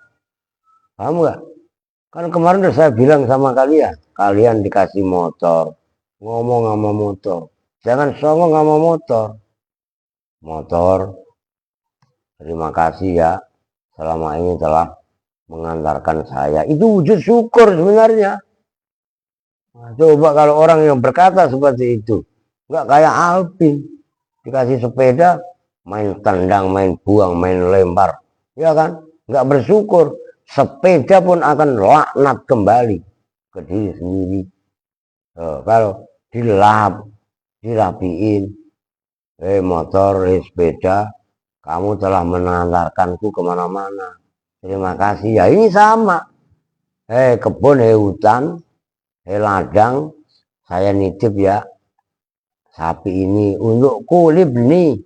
Paham nggak? Kan kemarin udah saya bilang sama kalian dikasih motor, ngomong sama motor. Jangan songong sama motor. Terima kasih ya, selama ini telah mengantarkan saya. Itu wujud syukur sebenarnya. Nah, coba kalau orang yang berkata seperti itu, nggak kayak Alvin, dikasih sepeda, main tendang, main buang, main lempar, ya kan? Nggak bersyukur, sepeda pun akan laknat kembali ke diri sendiri. Kalau dirapiin, motor, sepeda, kamu telah mengantarkanku kemana-mana. Terima kasih. Ya ini sama. Kebun, hutan, ladang, saya nitip ya. Sapi ini untukku, libni,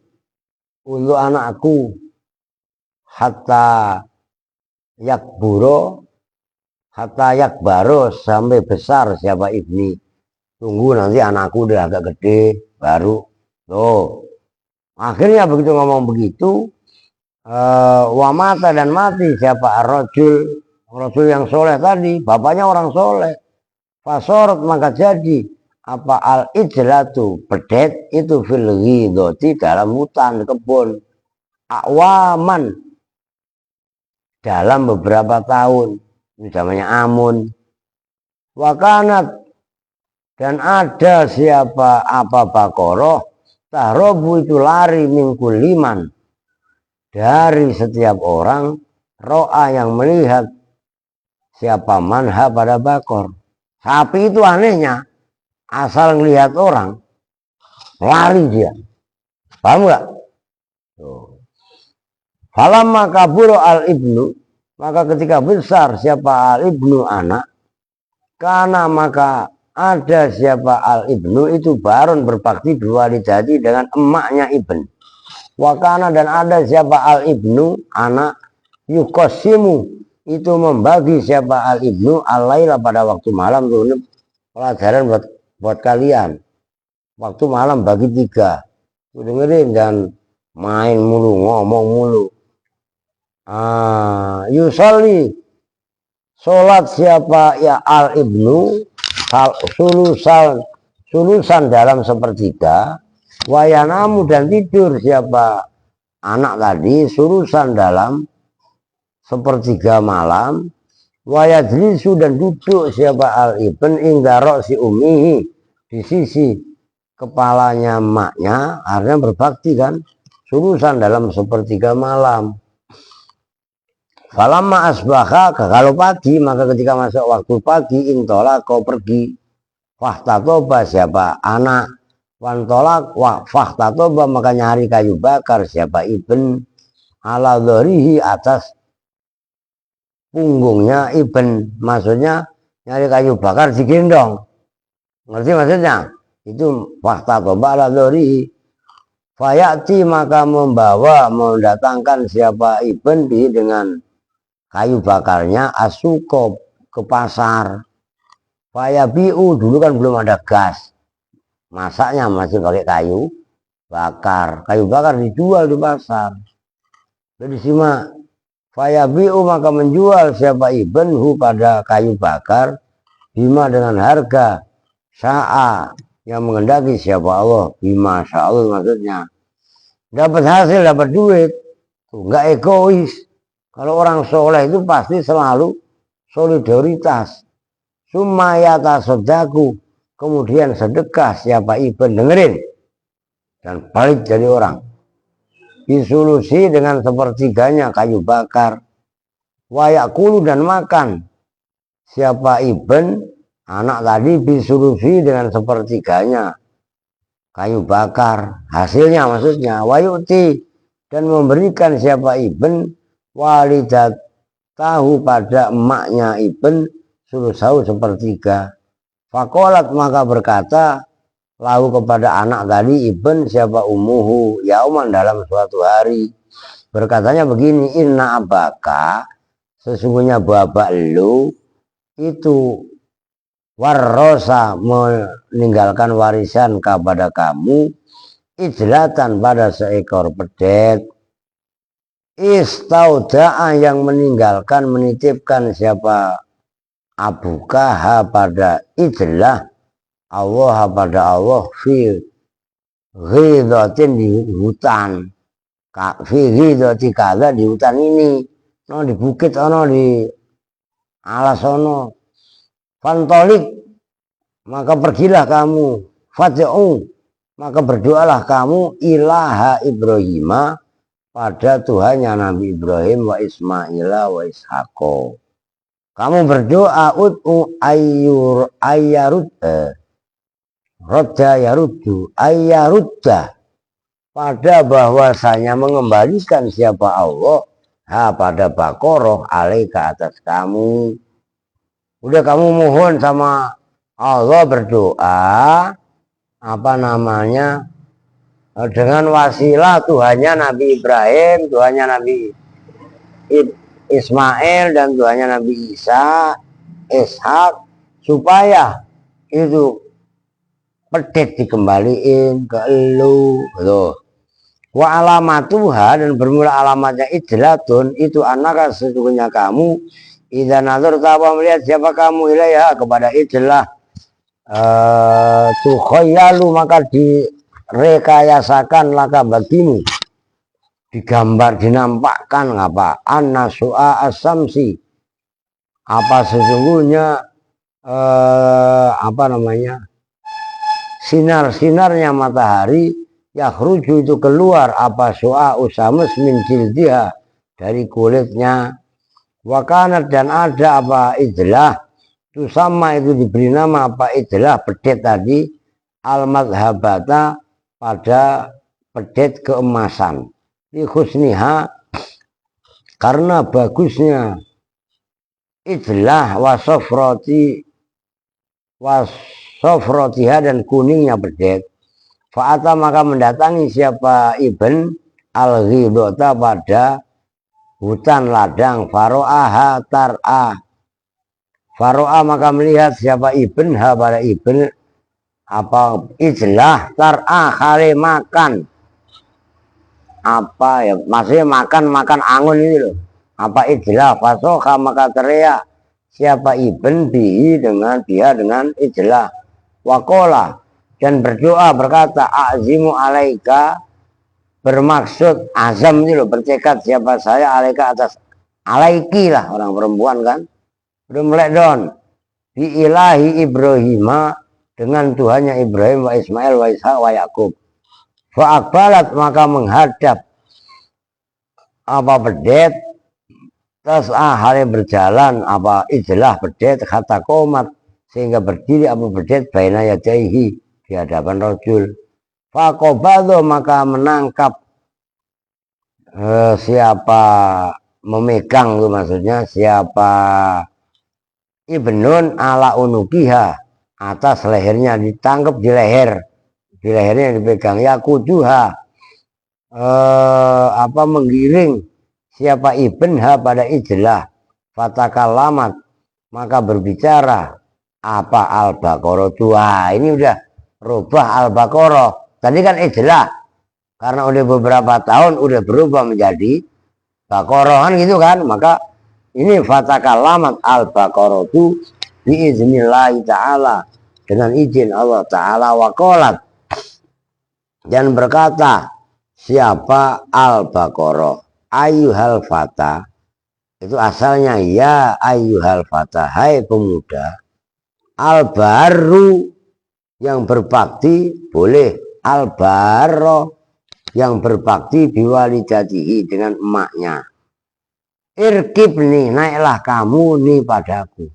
untuk anakku. Hatta yakbaro, sampai besar siapa ibni. Tunggu nanti anakku udah agak gede, baru. Tuh. Akhirnya begitu ngomong begitu, wamata dan mati siapa rojul yang soleh tadi, bapaknya orang soleh. Fasorot maka jadi apa al ijlatu pedet itu fil ghidoti dalam hutan kebun, akwaman dalam beberapa tahun, ini namanya amun. Wakanat dan ada siapa apa bakoroh tahrobu itu lari mingkuliman dari setiap orang ro'a yang melihat siapa manha pada bakor. Sapi itu anehnya asal ngelihat orang lari dia. Paham nggak? Falamma kaburo al ibnu, maka ketika besar siapa al ibnu anak, karena maka ada siapa al ibnu itu baron berbakti biwalidati dengan emaknya ibn. Wakana dan ada siapa al ibnu anak yukosimu itu membagi siapa al ibnu al-laila pada waktu malam. Tuh pelajaran buat kalian. Waktu malam bagi 3. Tuh dengerin dan main mulu, ngomong mulu. Yusolli sholat siapa ya al ibnu sulusan dalam sepertiga, wayanamu dan tidur siapa anak tadi sulusan dalam sepertiga malam, wayajlisu dan duduk siapa al ibn ingdarok si umihi di sisi kepalanya maknya, artinya berbakti kan, sulusan dalam sepertiga malam. Falamma asbaha, kalau pagi, maka ketika masuk waktu pagi, intola kau pergi. Fahtatoba siapa anak, wantolak fahtatoba maka nyari kayu bakar siapa ibn, ala dhorihi atas punggungnya ibn, maksudnya nyari kayu bakar digendong. Ngerti maksudnya? Itu fahtatoba ala dhorihi. Fayati maka mendatangkan siapa ibn dengan kayu bakarnya asuko ke pasar. Fayabiu dulu kan belum ada gas, masaknya masih pakai kayu bakar. Kayu bakar dijual di pasar. Jadi simak Fayabi'u maka menjual siapa ibnhu pada kayu bakar bima dengan harga sya'a yang mengendaki siapa Allah, bima sya'allah maksudnya dapat hasil, dapat duit, nggak egois. Kalau orang soleh itu pasti selalu solidaritas. Sumayata sodaku, kemudian sedekah siapa ibn, dengerin dan balik jadi orang. Bisulusi dengan sepertiganya kayu bakar, wayakulu dan makan siapa ibn anak tadi bisulusi dengan sepertiganya kayu bakar, hasilnya maksudnya wayuti dan memberikan siapa ibn walidat tahu pada emaknya ibn sulusahu sepertiga. Fakolat maka berkata lalu kepada anak tadi ibn siapa umuhu yauman dalam suatu hari, berkatanya begini, inna abaka sesungguhnya bapak lu itu warrosa meninggalkan warisan kepada kamu ijlatan pada seekor pedet, istauda'a yang meninggalkan menitipkan siapa abukaha pada ijlah Allah pada Allah fi ghidhatin di hutan, fi ghidhati kada di hutan ini, no di bukit ono di alas ono. Fantolik maka pergilah kamu, fad'u maka berdoalah kamu ilaha Ibrahim pada Tuhannya Nabi Ibrahim wa Ismaila wa Ishaqo. Kamu berdoa ud'u ayyarud Rodda yaruddu ayyarudda pada bahwasanya mengembalikan siapa Allah pada Baqarah alaih ke atas kamu. Udah kamu mohon sama Allah, berdoa apa namanya dengan wasilah Tuhannya Nabi Ibrahim, Tuhannya Nabi Ismail dan Tuhannya Nabi Isa, Ishak, supaya itu pedet dikembaliin ke elu loh. Wa alamatuha dan bermula alamatnya ijlatun itu anak sesungguhnya kamu idza nazar tawa melihat siapa kamu ilaiha kepada ijlah tukhayyalu maka direkayasakan laka bagimu, digambar dinampakkan apa annasu'a asamsi apa sesungguhnya apa namanya sinar-sinarnya matahari, yakhruju itu keluar apa su'a usamus min jildiha dari kulitnya, wakanat dan ada apa ijlah itu sama itu diberi nama apa ijlah pedet tadi al-madhabata pada pedet keemasan di khusniha karena bagusnya ijlah wasofroti sofrotiha dan kuningnya pedet. Fa'ata maka mendatangi siapa ibn al-ghidota pada hutan ladang, faro'aha tar'a, faro'a maka melihat siapa ibn ha pada ibn apa ijlah tar'a kali makan apa ya maksudnya makan angun ini loh, apa ijlah fasoha maka teriak siapa ibn bihi dengan dia dengan ijlah. Wakola dan berdoa berkata azimu alaika bermaksud azam itu loh, bertekad siapa saya alaika atas alaiki lah orang perempuan kan udah melek don bi ilahi Ibrahim dengan Tuhannya Ibrahim wa Ismail wa Ishaq wa Yakub. Fa akbalat maka menghadap apa pedet tas'ah hari berjalan apa ijlah pedet kata komat sehingga berdiri apa pedet baina yadaihi di hadapan rajul. Faqobado maka menangkap siapa memegang itu maksudnya siapa ibnun ala unukiha atas lehernya, ditangkap di lehernya dipegang ya kuduha apa menggiring siapa ibn ha pada ijlah fatakalamat maka berbicara apa al-Baqarah tua ini udah rubah al-Baqarah tadi kan ijlah karena udah beberapa tahun udah berubah menjadi Baqarah gitu kan, maka ini fatakalamat al-Baqarah itu biiznillah ta'ala, dengan izin Allah ta'ala, waqalat, dan berkata siapa al-Baqarah, ayyuhal fata, itu asalnya ya ayyuhal fata, hai pemuda, al-baru, yang berbakti, boleh al-barro, yang berbakti biwalidatihi, dengan emaknya. Irkib nih, naiklah kamu nih padaku.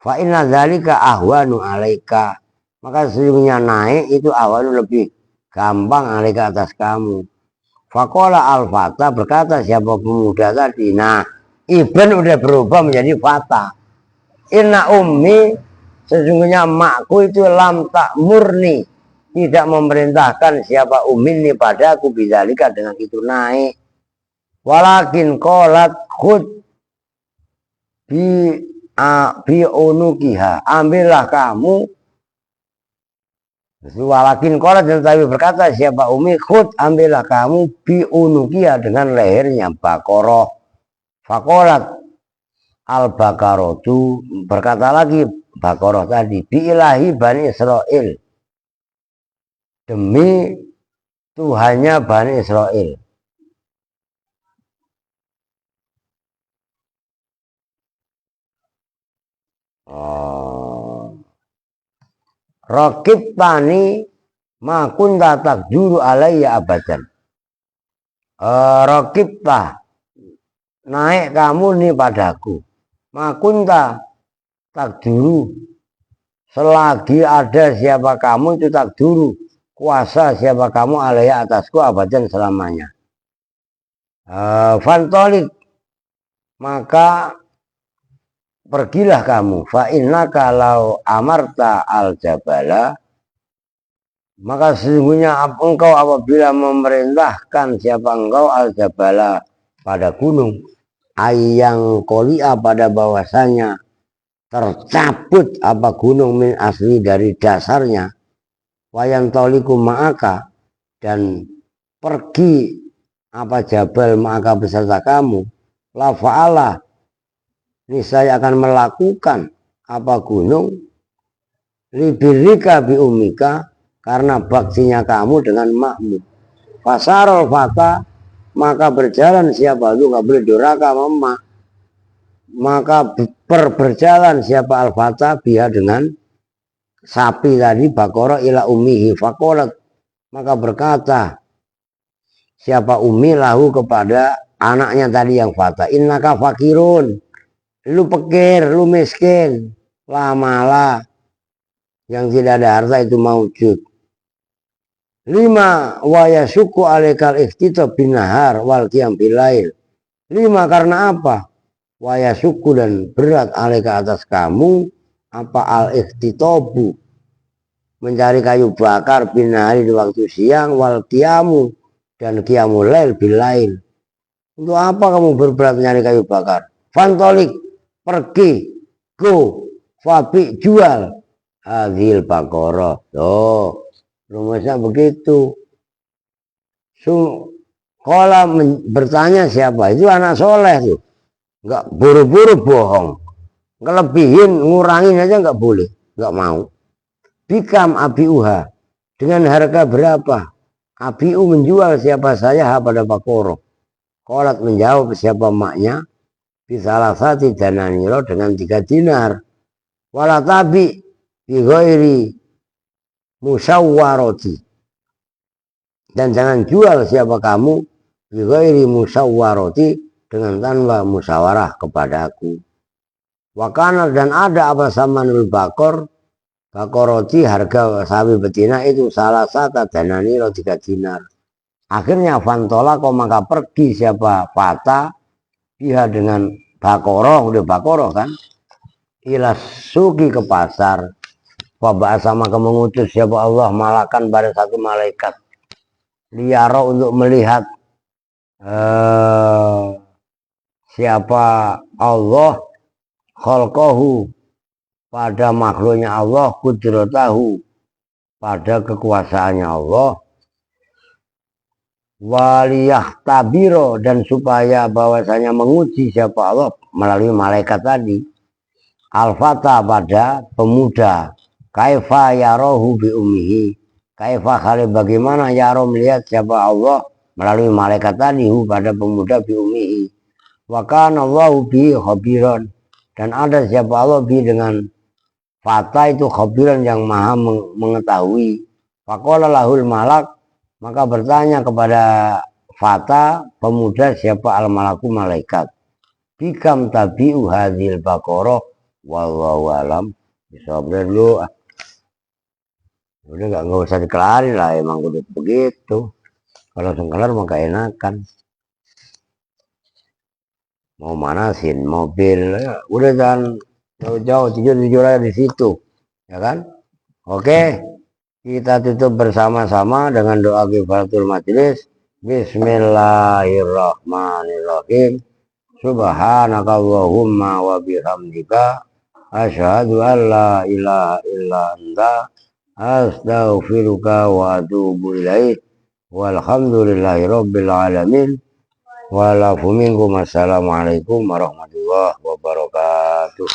Fa inna dzalika ahwanu alaika, maka sesungguhnya naik itu ahwanu, lebih gampang alaika, atas kamu. Faqala al-fata, berkata siapa pemuda tadi. Nah, ibn udah berubah menjadi fata. Inna ummi, sesungguhnya emakku itu lam tak murni, tidak memerintahkan siapa ummi padaku bidzalika, dengan itu naik. Walakin qalat khud bi unukiha, ambillah kamu. Walakin qalat, dan tapi berkata siapa umi, khud, ambillah kamu, bi unukiha, dengan lehernya Baqarah. Faqalat al-Baqaratu, berkata lagi Baqarah tadi, bi ilahi Bani Israel, demi Tuhannya Bani Israel. Rakib tani makun tatak juru alaiya abadan. Rakib tah, naik kamu nih padaku, makunta tak dulu, selagi ada siapa kamu itu tak dulu, kuasa siapa kamu alaiya atasku abadan, selamanya. Fantolik, maka pergilah kamu. Fa inna kalau amarta al jabala, maka sesungguhnya engkau apabila memerintahkan siapa engkau al jabala, pada gunung, ayang kolia, pada bahwasanya tercabut apa gunung min asli, dari dasarnya, wayan toliku ma'aka, dan pergi apa jabal ma'aka, beserta kamu, la fa'ala, ini saya akan melakukan apa gunung, libirika bi umika, karena baktinya kamu dengan makmu. Fasarul fata, maka berjalan siapa itu, nggak boleh duraka mama, maka berjalan siapa al-fata biha, dengan sapi tadi Baqarah, ila ummihi. Faqalat, maka berkata siapa ummi lahu, kepada anaknya tadi yang fata, innaka fakirun, lu pikir lu miskin, lamalah, yang tidak ada harta itu maujud. 5 wa yasuku alaikal ikhtitab bin nahar wal qiyam bil lail. 5 karena apa? Wa yasuku, dan berat alaika, atas kamu, apa al ikhtitabu, mencari kayu bakar, bin nahari, di waktu siang, wal qiyamu, dan qiyamul lail bil lail. Untuk apa kamu berberat mencari kayu bakar? Fantolik, pergi, go, fabi, jual hadhil Baqarah. Tuh, rumusnya begitu. Kalau bertanya siapa itu, anak soleh tuh, nggak buru-buru bohong, ngelebihin, ngurangin aja nggak boleh, nggak mau. Bikam abiuha, dengan harga berapa? Abiu, menjual siapa saya pada Baqarah. Qolat, menjawab siapa maknya, bisalah satu dananiro, dengan 3 dinar. Wala tabi bi ghairi musawwarati, dan jangan jual siapa kamu bi ghairi musawwarati, dengan tanpa musyawarah kepadaku. Wakana, dan ada apa samanul bakor, Baqarati, harga sapi betina itu, salah satu dananiro 3 dinar. Akhirnya fantola, kau maka pergi siapa fata, dia dengan Baqarah, udah Baqarah kan, ilas suki, ke pasar. Wabah sama mengutus siapa Allah malakan, pada satu malaikat, liaro, untuk melihat siapa Allah, khalqahu, pada makhluknya Allah, kudratahu, pada kekuasaannya Allah, waliyah tabiro, dan supaya bahwasanya menguji siapa Allah melalui malaikat tadi, al-fata pada pemuda, kaifa yarohu bi ummihi, kaifa kali bagaimana yaro melihat siapa Allah melalui malaikat tadi pada pemuda bi ummihi, wa kana Allahu bi khabiran, dan ada siapa Allah bi dengan fata itu khabiran yang maha mengetahui. Faqala lahul malak, maka bertanya kepada fata pemuda siapa al malaku malaikat, bikam tabi'u hadhil baqarah wallahu alam. Bisa dulu udah nggak usah dikelarin lah, emang udah begitu. Kalau langsung kelar maka enakan, mau manasin mobil ya, udah jangan jauh-jauh, tidur aja di situ ya kan. Oke, kita tutup bersama-sama dengan doa kifaratul majelis. Bismillahirrahmanirrahim. Subhanakallahumma wa bihamdika asyhadu an la ilaha illa anta astaghfiruka wa atubu ilaik. Walhamdulillahi rabbil alamin. Walafu minkum. Assalamualaikum warahmatullahi wabarakatuh.